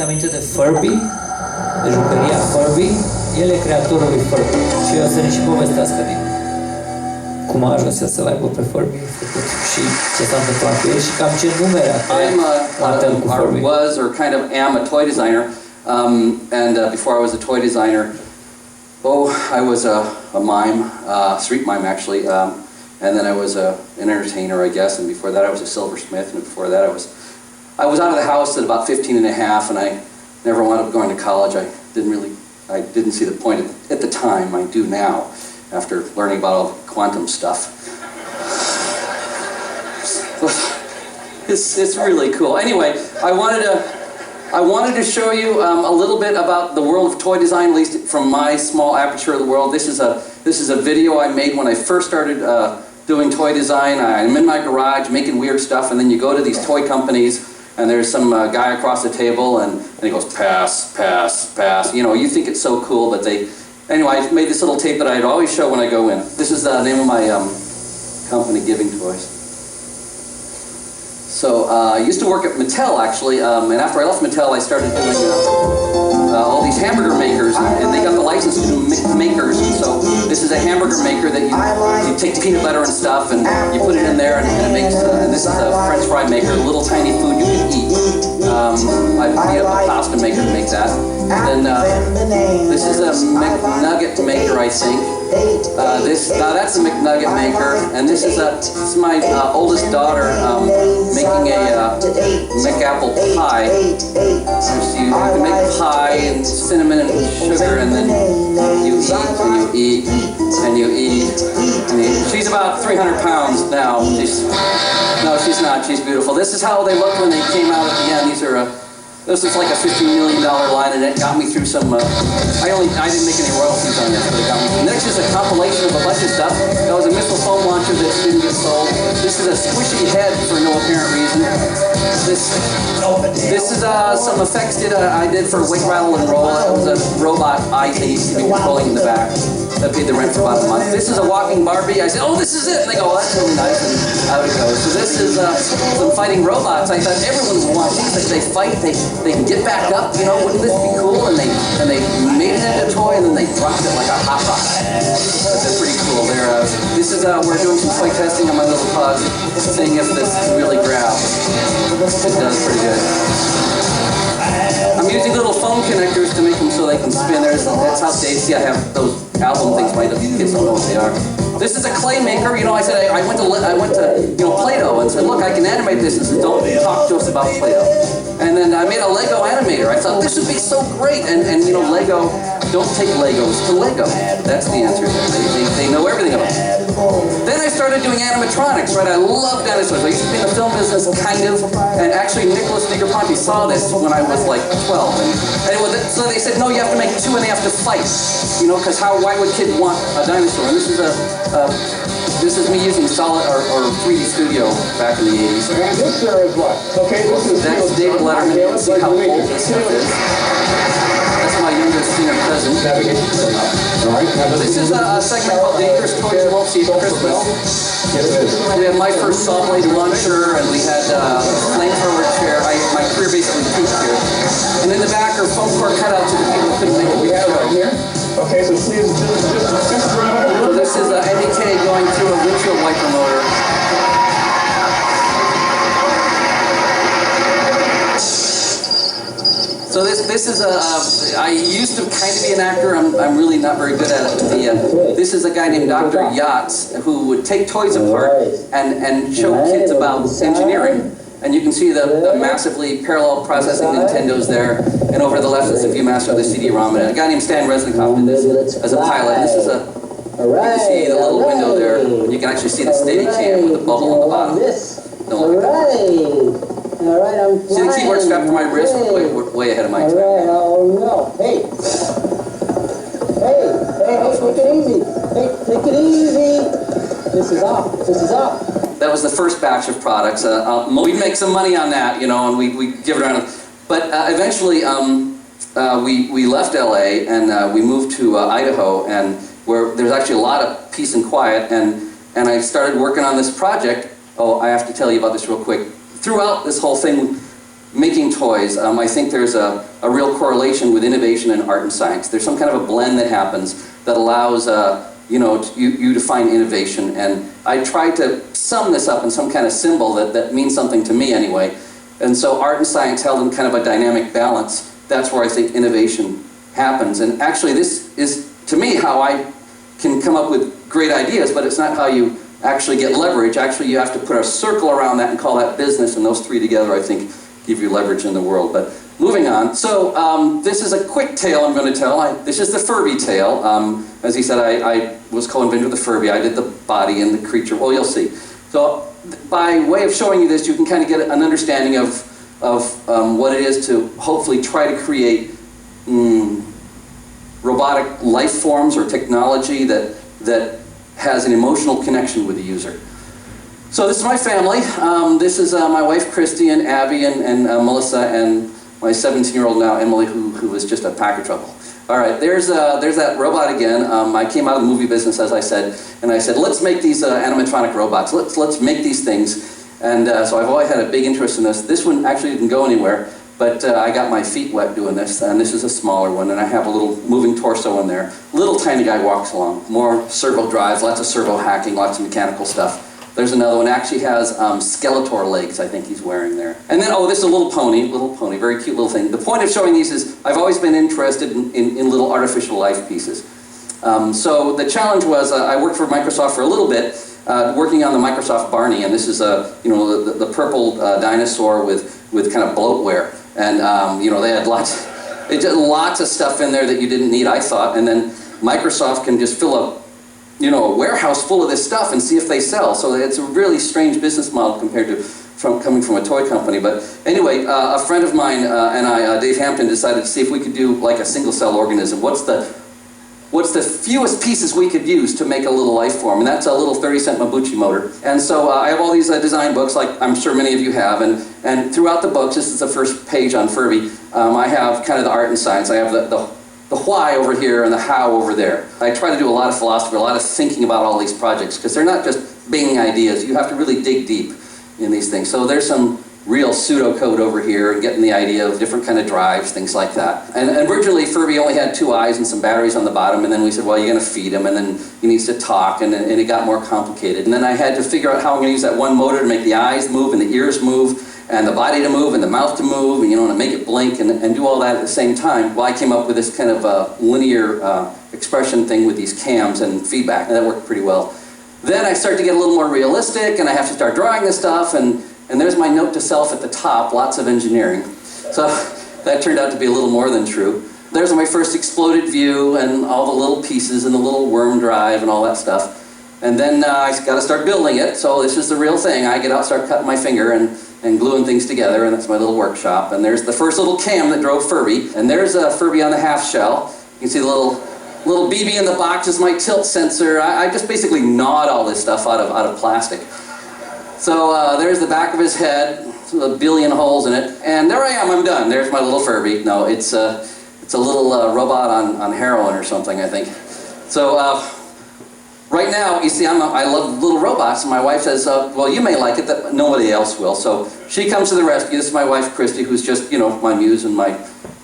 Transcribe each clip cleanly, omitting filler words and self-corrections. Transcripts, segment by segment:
aminte de Furby, de jucăria Furby, el e creatorul lui Furby și o să ne și povestească din cum a ajuns să-l aibă pe Furby făcut și ce s-a întâmplat cu el și cam ce numere a creat cu Furby. Was or kind of am a toy designer, and before I was a toy designer, I was a mime, street mime actually, and then I was an entertainer, I guess, and before that I was a silversmith, and before that I was out of the house at about 15 and a half, and I never wound up going to college. I didn't see the point at the time. I do now, after learning about all the quantum stuff. It's really cool. Anyway, I wanted to show you a little bit about the world of toy design, at least from my small aperture of the world. This is a video I made when I first started doing toy design. I'm in my garage making weird stuff, and then you go to these toy companies, and there's some guy across the table, and he goes, pass, pass, pass. You know, you think it's so cool, but anyway, I made this little tape that I'd always show when I go in. This is the name of my company, Giving Toys. So I used to work at Mattel, actually, and after I left Mattel, I started doing all these hamburger makers, and they got the license to do makers. So this is a hamburger maker that you take peanut butter and stuff, and you put it in there, and it makes, and this is a French fry maker, a little tiny food you can eat. I beat up a pasta maker to make that. And then this is a McNugget maker, I think. That's a McNugget maker, and this is my oldest daughter making a McApple pie. You can make pie and cinnamon and sugar, and then you eat and you eat and you eat. And she's about 300 pounds now. No, she's not. She's beautiful. This is how they looked when they came out at the end. This is like a $15 million line, and it got me through some. I didn't make any royalties on this, but it got me through. Next is a compilation of a bunch of stuff. That was a missile foam launcher that didn't get sold. This is a squishy head for no apparent reason. This is some effects I did for Wake, Rattle, and Roll. It was a robot eye that used to be controlling in the back. That paid the rent for about a month. This is a walking Barbie. I said, oh, this is it. And they go, oh, that's really nice. And out it goes. So this is some fighting robots. I thought everyone would want these. Like they fight, they can get back up. You know, wouldn't this be cool? And they made it into a toy, and then they dropped it like a hot rock. That's pretty cool. This is we're doing some toy testing on my little pug, seeing if this can really grab. It does pretty good. I'm using little phone connectors to make them so they can spin. That's how Daisy, I have those album things made up. Kids don't know what they are. This is a clay maker. You know, I said I went to Play-Doh and said, look, I can animate this. And said, don't talk to us about Play-Doh. And then I made a Lego animator. I thought this would be so great. And you know, Lego, don't take Legos to Lego. That's the answer there. They know everything about it. Then I started doing animatronics, right? I love dinosaurs. I used to be in the film business, kind of. And actually, Nicholas Negroponte saw this when I was like 12. And so they said, no, you have to make two and they have to fight. You know, because why would kids want a dinosaur? And this is me using solid or 3D Studio back in the 80s. And this there is what? Okay, this is that's David Letterman. You can see how old this stuff is. That's my youngest senior cousin. This is a segment called Dangerous Toys You Won't See at Christmas. We had my first saw blade launcher, and we had a flamethrower chair. My career basically peaked here. And in the back are foam core cutouts of the people who couldn't make it. We have right here. Okay, so please just run up a little bit. This is NDK going through a windshield wiper motor. So this is I used to kind of be an actor. I'm really not very good at it. This is a guy named Dr. Yachts who would take toys apart and show kids about engineering. And you can see the massively parallel processing Nintendos there. And over the left is the Viewmaster of the CD-ROM. And a guy named Stan Resnikoff did this as a pilot. And this is you can see the little window there. And you can actually see the Steadicam with the bubble on the bottom. Don't look at that. All right, I'm see the keyboard strapped to my wrist? Way ahead of my time. All right, oh no. Hey, take it easy. Hey, take it easy. This is up. That was the first batch of products. We make some money on that, you know, and we give it around. But eventually, we left LA and we moved to Idaho, and where there's actually a lot of peace and quiet. And I started working on this project. Oh, I have to tell you about this real quick. Throughout this whole thing, making toys, I think there's a real correlation with innovation and art and science. There's some kind of a blend that happens that allows you to find innovation. And I tried to sum this up in some kind of symbol that means something to me anyway. And so art and science held in kind of a dynamic balance. That's where I think innovation happens. And actually this is, to me, how I can come up with great ideas, but it's not how you actually get leverage. Actually, you have to put a circle around that and call that business, and those three together, I think, give you leverage in the world. But moving on. So this is a quick tale I'm going to tell. This is the Furby tale. As he said, I was co-inventor with the Furby. I did the body and the creature. Well, you'll see. So by way of showing you this, you can kind of get an understanding of what it is to hopefully try to create robotic life forms or technology that has an emotional connection with the user. So this is my family. This is my wife Christy and Abby and Melissa and my 17-year-old now Emily, who was just a pack of trouble. All right, there's that robot again. I came out of the movie business, as I said, and I said, let's make these animatronic robots. Let's make these things. And so I've always had a big interest in this. This one actually didn't go anywhere, but I got my feet wet doing this, and this is a smaller one, and I have a little moving torso in there. Little tiny guy walks along. More servo drives, lots of servo hacking, lots of mechanical stuff. There's another one, actually has Skeletor legs, I think he's wearing there. And then, oh, this is a little pony, very cute little thing. The point of showing these is I've always been interested in little artificial life pieces. So the challenge was I worked for Microsoft for a little bit, working on the Microsoft Barney, and this is the purple dinosaur with kind of bloatware. And they had lots of stuff in there that you didn't need, I thought, and then Microsoft can just fill up a warehouse full of this stuff and see if they sell. So it's a really strange business model compared to coming from a toy company. But anyway, a friend of mine and I, Dave Hampton, decided to see if we could do like a single cell organism. What's the fewest pieces we could use to make a little life form? And that's a little 30-cent Mabuchi motor. And so I have all these design books, like I'm sure many of you have, and throughout the books, this is the first page on Furby, I have kind of the art and science. I have the why over here and the how over there. I try to do a lot of philosophy, a lot of thinking about all these projects, because they're not just binging ideas. You have to really dig deep in these things. So there's some real pseudocode over here and getting the idea of different kind of drives, things like that. And originally Furby only had 2 eyes and some batteries on the bottom, and then we said, well, you're going to feed him, and then he needs to talk, and it got more complicated. And then I had to figure out how I'm going to use that one motor to make the eyes move and the ears move and the body to move and the mouth to move, and to make it blink and do all that at the same time. Well, I came up with this kind of linear expression thing with these cams and feedback, and that worked pretty well. Then I started to get a little more realistic, and I have to start drawing this stuff, and there's my note to self at the top, lots of engineering. So that turned out to be a little more than true. There's my first exploded view and all the little pieces and the little worm drive and all that stuff. And then I got to start building it, so this is the real thing. I get out, start cutting my finger and gluing things together, and that's my little workshop. And there's the first little cam that drove Furby, and there's a Furby on the half shell. You can see the little BB in the box is my tilt sensor. I just basically gnawed all this stuff out of plastic. So there's the back of his head, a billion holes in it, and there I am, I'm done. There's my little Furby. No, it's a little robot on heroin or something, I think. So right now, you see, I love little robots, and my wife says, well, you may like it, but nobody else will. So she comes to the rescue. This is my wife, Christy, who's just, my muse and my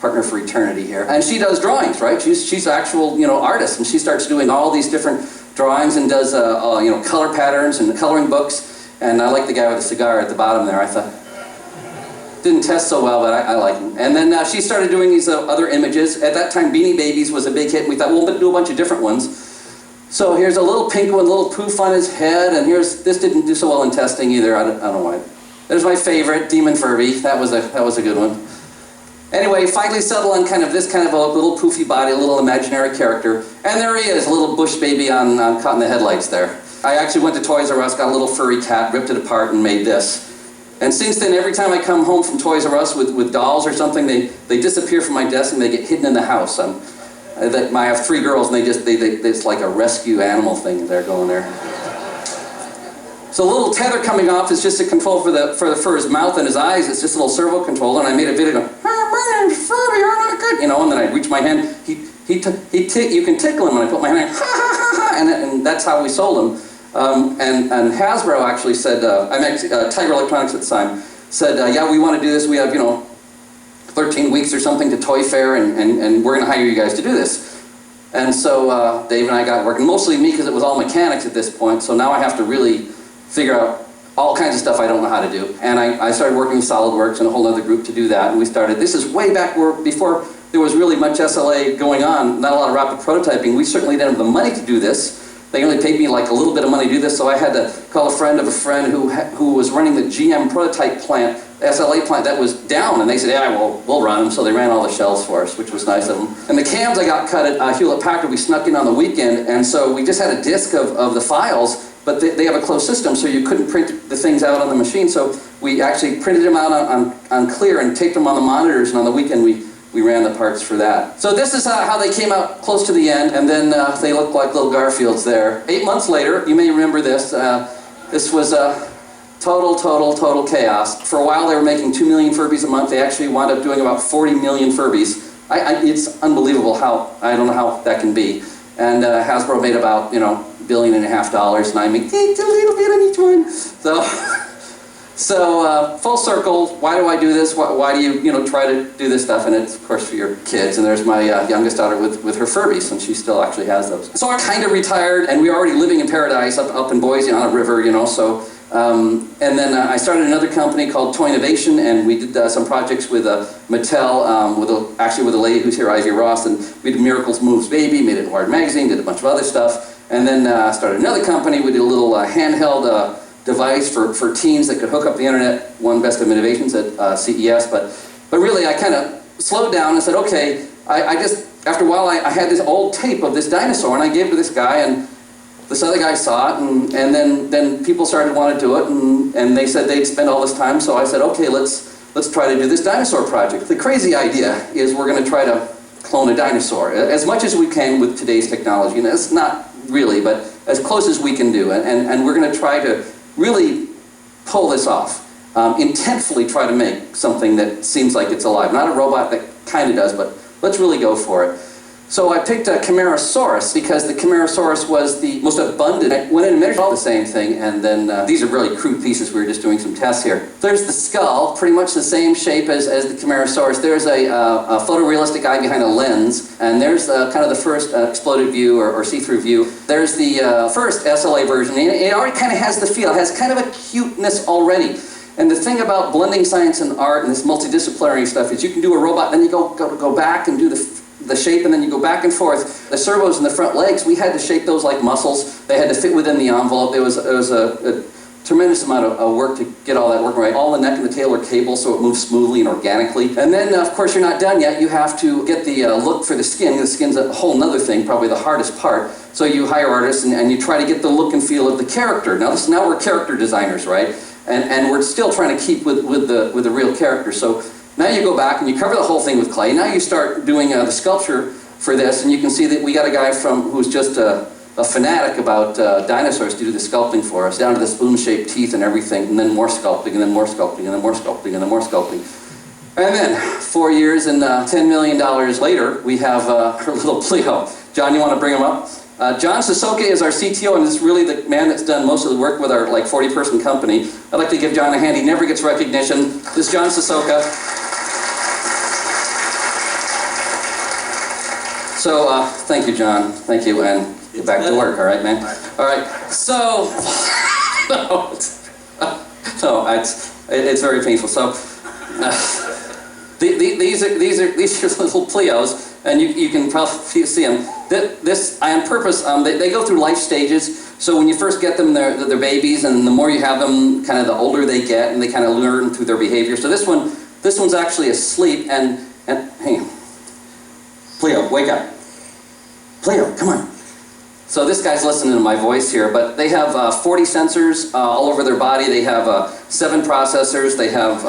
partner for eternity here. And she does drawings, right? She's an actual, artist, and she starts doing all these different drawings and does, color patterns and coloring books. And I like the guy with the cigar at the bottom there. I thought, didn't test so well, but I like him. And then she started doing these other images. At that time, Beanie Babies was a big hit, and we thought, well, we'll do a bunch of different ones. So here's a little pink one, a little poof on his head, and this didn't do so well in testing either. I don't know why. There's my favorite, Demon Furby. That was a good one. Anyway, finally settled on this kind of a little poofy body, a little imaginary character. And there he is, a little bush baby on caught in the headlights there. I actually went to Toys R Us, got a little furry cat, ripped it apart, and made this. And since then, every time I come home from Toys R Us with dolls or something, they disappear from my desk and they get hidden in the house. I have 3 girls, and it's like a rescue animal thing they're going there. So the little tether coming off is just a control for his mouth and his eyes. It's just a little servo control, and I made a video going, my name's Furby, you're not good, and then I reach my hand. You can tickle him, and I put my hand in, ha ha ha ha, and that's how we sold him. And Hasbro actually said, Tiger Electronics at the time, said, yeah, we want to do this. We have, 13 weeks or something to Toy Fair, and we're going to hire you guys to do this. And so Dave and I got working, mostly me because it was all mechanics at this point, so now I have to really figure out all kinds of stuff I don't know how to do. And I started working with SolidWorks and a whole other group to do that, and we started, this is way back before there was really much SLA going on, not a lot of rapid prototyping. We certainly didn't have the money to do this. They only paid me like a little bit of money to do this, so I had to call a friend of a friend who was running the GM prototype plant, SLA plant that was down, and they said, yeah, we'll run them, so they ran all the shells for us, which was nice of them. And the cams I got cut at Hewlett-Packard, we snuck in on the weekend, and so we just had a disk of the files, but they have a closed system, so you couldn't print the things out on the machine, so we actually printed them out on clear and taped them on the monitors, and on the weekend we ran the parts for that. So this is how they came out close to the end, and then they looked like little Garfields there. 8 months later, you may remember this, this was total chaos. For a while they were making 2 million Furbies a month. They actually wound up doing about 40 million Furbies. It's unbelievable I don't know how that can be. And Hasbro made about, $1.5 billion, and I make a little bit on each one. So full circle, why do I do this? Why do you, try to do this stuff? And it's, of course, for your kids. And there's my youngest daughter with her Furbies, and she still actually has those. So I'm kind of retired, and we're already living in paradise up in Boise on a river, so. And then I started another company called Toy Innovation, and we did some projects with Mattel, actually with a lady who's here, Ivy Ross, and we did Miracles Moves Baby, made it in Wired Magazine, did a bunch of other stuff. And then started another company. We did a little handheld device for teens that could hook up the internet, won Best of Innovations at CES, but really I kind of slowed down and said, okay, I just, after a while I had this old tape of this dinosaur, and I gave it to this guy, and this other guy saw it, and then people started wanting to do it, and they said they'd spend all this time, so I said, okay, let's try to do this dinosaur project. The crazy idea is we're going to try to clone a dinosaur, as much as we can with today's technology, and it's not really, but as close as we can do, and we're going to try to really pull this off, intentfully try to make something that seems like it's alive. Not a robot that kind of does, but let's really go for it. So I picked a Camarasaurus because the Camarasaurus was the most abundant. I went in and measured all the same thing, and then these are really crude pieces. We were just doing some tests here. There's the skull, pretty much the same shape as the Camarasaurus. There's a photorealistic eye behind a lens, and there's kind of the first exploded view or see-through view. There's the first SLA version, and it already kind of has the feel. It has kind of a cuteness already. And the thing about blending science and art and this multidisciplinary stuff is you can do a robot, then you go back and do the shape, and then you go back and forth. The servos in the front legs, we had to shape those like muscles. They had to fit within the envelope. There was a tremendous amount of work to get all that working right. All the neck and the tail are cable, so it moves smoothly and organically. And then, of course, you're not done yet. You have to get the look for the skin. The skin's a whole nother thing, probably the hardest part. So you hire artists, and you try to get the look and feel of the character. Now we're character designers, right? And we're still trying to keep with the real character. So now you go back and you cover the whole thing with clay. Now you start doing the sculpture for this, and you can see that we got a guy who's just a fanatic about dinosaurs to do the sculpting for us, down to the spoon-shaped teeth and everything, and then more sculpting, and then more sculpting, and then more sculpting, and then more sculpting. And then 4 years and $10 million later, we have our little Pleo. John, you want to bring him up? John Sisoka is our CTO, and is really the man that's done most of the work with our 40-person company. I'd like to give John a hand. He never gets recognition. This is John Sisoka. So, thank you, John. Thank you, and get back to work, all right, man? All right, so, it's very painful. So, these are little Pleos, and you can probably see them. This, on purpose, they go through life stages. So when you first get them, they're babies, and the more you have them, kind of the older they get, and they kind of learn through their behavior. So this one's actually asleep, and hang on. Pleo, wake up. Pleo, come on. So this guy's listening to my voice here, but they have 40 sensors all over their body. They have 7 processors. They have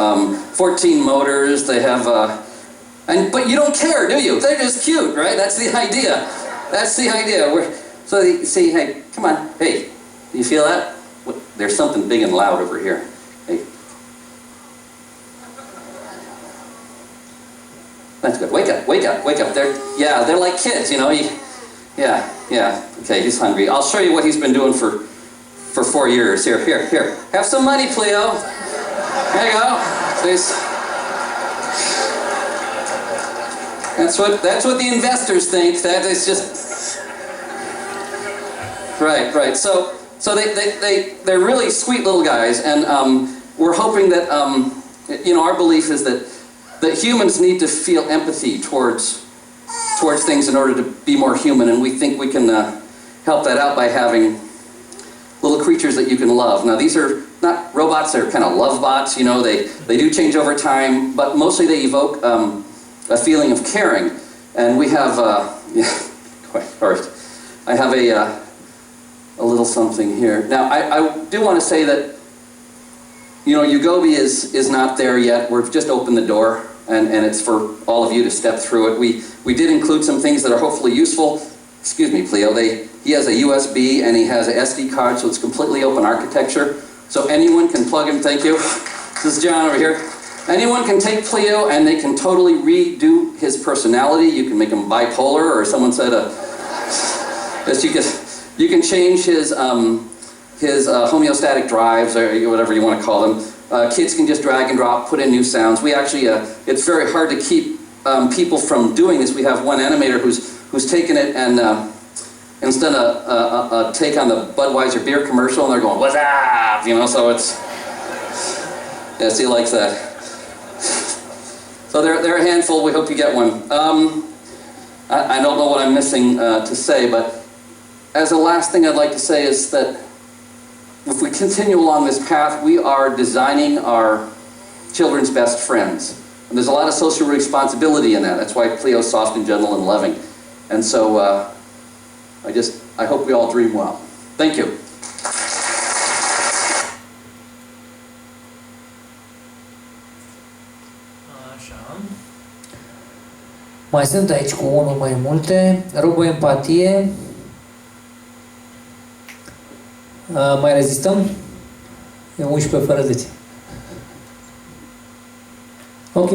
14 motors. They have, but you don't care, do you? They're just cute, right? That's the idea. That's the idea. So you see, hey, come on, hey, do you feel that? There's something big and loud over here. Hey. That's good. Wake up, wake up, wake up. They're like kids, you know. Yeah. Okay, he's hungry. I'll show you what he's been doing for 4 years. Here. Have some money, Pleo. There you go. That's what the investors think. That is just right. So they're really sweet little guys, and we're hoping that our belief is that humans need to feel empathy towards things in order to be more human, and we think we can help that out by having little creatures that you can love. Now, these are not robots; they're kind of love bots. They do change over time, but mostly they evoke a feeling of caring. And we have, I have a little something here. Now, I do want to say that, Ugobi is not there yet. We've just opened the door, and it's for all of you to step through it. We did include some things that are hopefully useful. Excuse me, Cleo. He has a USB, and he has an SD card, so it's completely open architecture. So anyone can plug in. Thank you. This is John over here. Anyone can take Cleo and they can totally redo his personality. You can make him bipolar, or someone said you can change his homeostatic drives, or whatever you want to call them. Kids can just drag and drop, put in new sounds. We actually, it's very hard to keep people from doing this. We have one animator who's taken it and instead of a take on the Budweiser beer commercial, and they're going, "What's up?" So it's, yes, he likes that. So they're a handful. We hope you get one. I don't know what I'm missing to say, but as a last thing I'd like to say is that if we continue along this path, we are designing our children's best friends. And there's a lot of social responsibility in that. That's why Cleo's soft and gentle and loving. And so I hope we all dream well. Thank you. Mai sunt aici cu unul mai multe. Robo.Empatie. Mai rezistăm? E 11 fără 10. Ok.